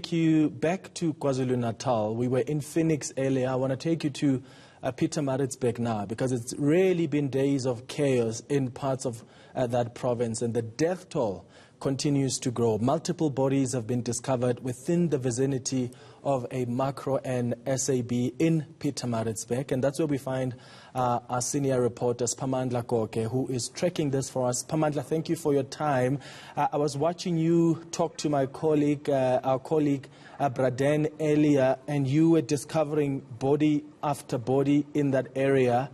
take you back to KwaZulu-Natal. We were in Phoenix earlier. I want to take you to Pietermaritzburg now, because it's really been days of chaos in parts of that province, and the death toll continues to grow. Multiple bodies have been discovered within the vicinity of a Makro and SAB in Pietermaritzburg, and that's where we find our senior reporter Siphamandla Goge, who is tracking this for us. Siphamandla, thank you for your time. I was watching you talk to my colleague, our colleague Braden earlier, and you were discovering body after body in that area.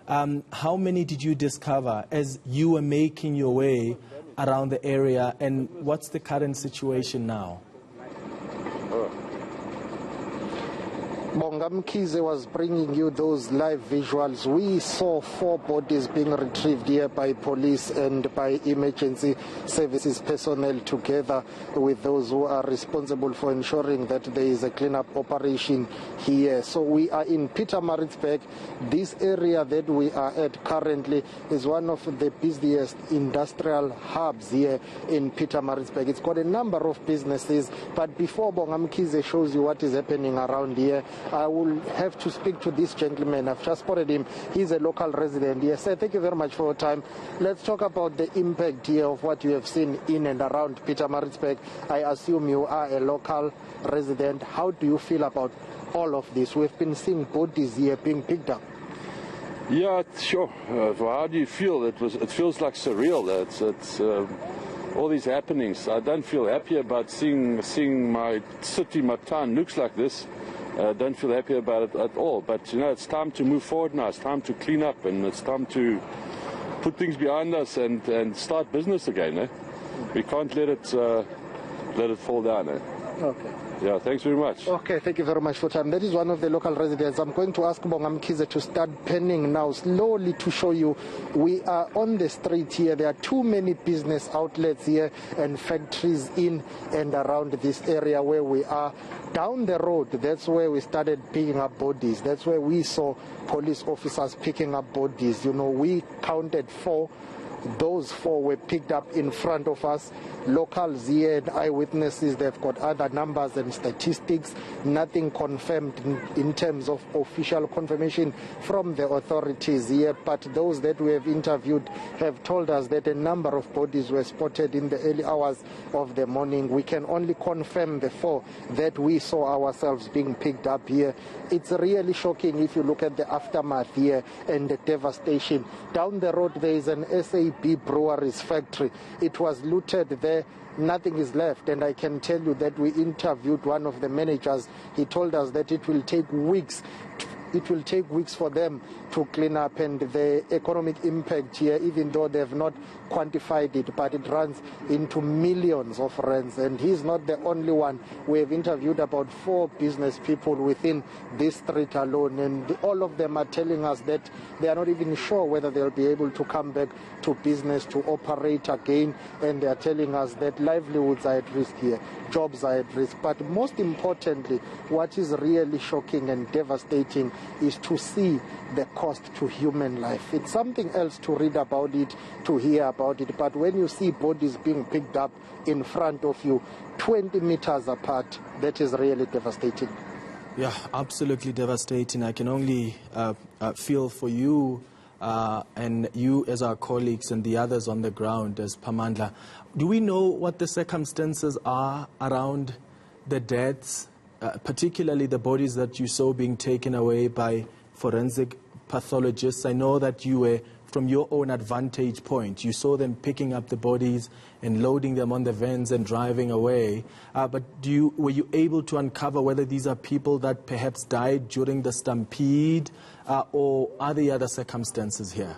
How many did you discover as you were making your way around the area, and what's the current situation now? Bongam Kize was bringing you those live visuals. We saw 4 bodies being retrieved here by police and by emergency services personnel, together with those who are responsible for ensuring that there is a cleanup operation here. So we are in Pietermaritzburg. This area that we are at currently is one of the busiest industrial hubs here in Pietermaritzburg. It's got a number of businesses, but before Bongam Kize shows you what is happening around here, I will have to speak to this gentleman. I've just spotted him. He's a local resident. Yes, sir, thank you very much for your time. Let's talk about the impact here of what you have seen in and around Pietermaritzburg. I assume you are a local resident. How do you feel about all of this? We've been seeing bodies here being picked up. Yeah, sure. How do you feel? It feels like surreal. It's all these happenings. I don't feel happy about seeing my city, my town looks like this. Don't feel happy about it at all. But you know, it's time to move forward now. It's time to clean up, and it's time to put things behind us and start business again. Eh? We can't let it fall down. Eh? Okay. Yeah, thanks very much. Okay, thank you very much for time. That is one of the local residents. I'm going to ask Bongam Kize to start penning now, slowly, to show you we are on the street here. There are too many business outlets here and factories in and around this area where we are. Down the road, that's where we started picking up bodies. That's where we saw police officers picking up bodies. You know, we counted 4. Those 4 were picked up in front of us. Locals here and eyewitnesses, they've got other numbers and statistics. Nothing confirmed in terms of official confirmation from the authorities here. But those that we have interviewed have told us that a number of bodies were spotted in the early hours of the morning. We can only confirm the 4 that we saw ourselves being picked up here. It's really shocking if you look at the aftermath here and the devastation. Down the road, there is an SAB breweries factory. It was looted there. Nothing is left, and I can tell you that we interviewed one of the managers. He told us that it will take weeks. It will take weeks for them to clean up, and the economic impact here, even though they have not quantified it, but it runs into millions of rands. And he's not the only one. We have interviewed about 4 business people within this street alone, and all of them are telling us that they are not even sure whether they'll be able to come back to business, to operate again, and they are telling us that livelihoods are at risk here, jobs are at risk. But most importantly, what is really shocking and devastating is to see the cost to human life. It's something else to read about it, to hear about it, but when you see bodies being picked up in front of you 20 meters apart, that is really devastating. Yeah, absolutely devastating. I can only feel for you and you as our colleagues and the others on the ground as Siphamandla. Do we know what the circumstances are around the deaths? Particularly the bodies that you saw being taken away by forensic pathologists? I know that you were, from your own advantage point, you saw them picking up the bodies and loading them on the vans and driving away. But were you able to uncover whether these are people that perhaps died during the stampede, or are there other circumstances here?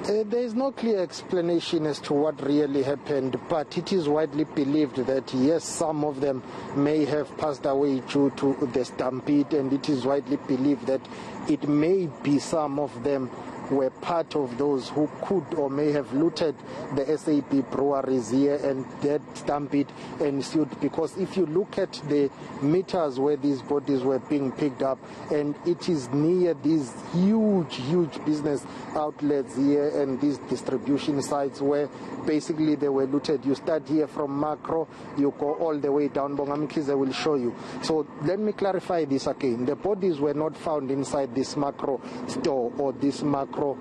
There is no clear explanation as to what really happened, but it is widely believed that, yes, some of them may have passed away due to the stampede, and it is widely believed that it may be some of them were part of those who could or may have looted the SAB breweries here, and that stampede ensued. Because if you look at the meters where these bodies were being picked up, and it is near these huge business outlets here and these distribution sites where basically they were looted. You start here from Makro, you go all the way down. Bongamkize will show you. So let me clarify this again. The bodies were not found inside this Makro store or this Makro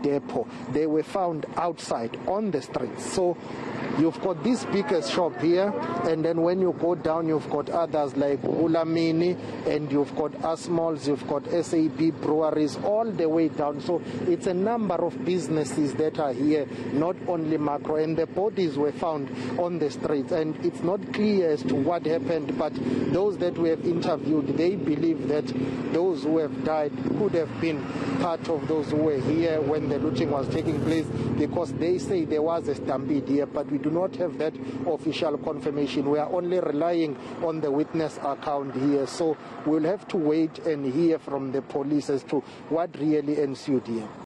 depot. They were found outside on the streets. So you've got this biggest shop here, and then when you go down, you've got others like Ulamini, and you've got Asmalls, you've got SAB breweries, all the way down. So it's a number of businesses that are here, not only Makro, and the bodies were found on the streets. And it's not clear as to what happened, but those that we have interviewed, they believe that those who have died could have been part of those who were here when the looting was taking place, because they say there was a stampede here, but we do not have that official confirmation. We are only relying on the witness account here. So we'll have to wait and hear from the police as to what really ensued here.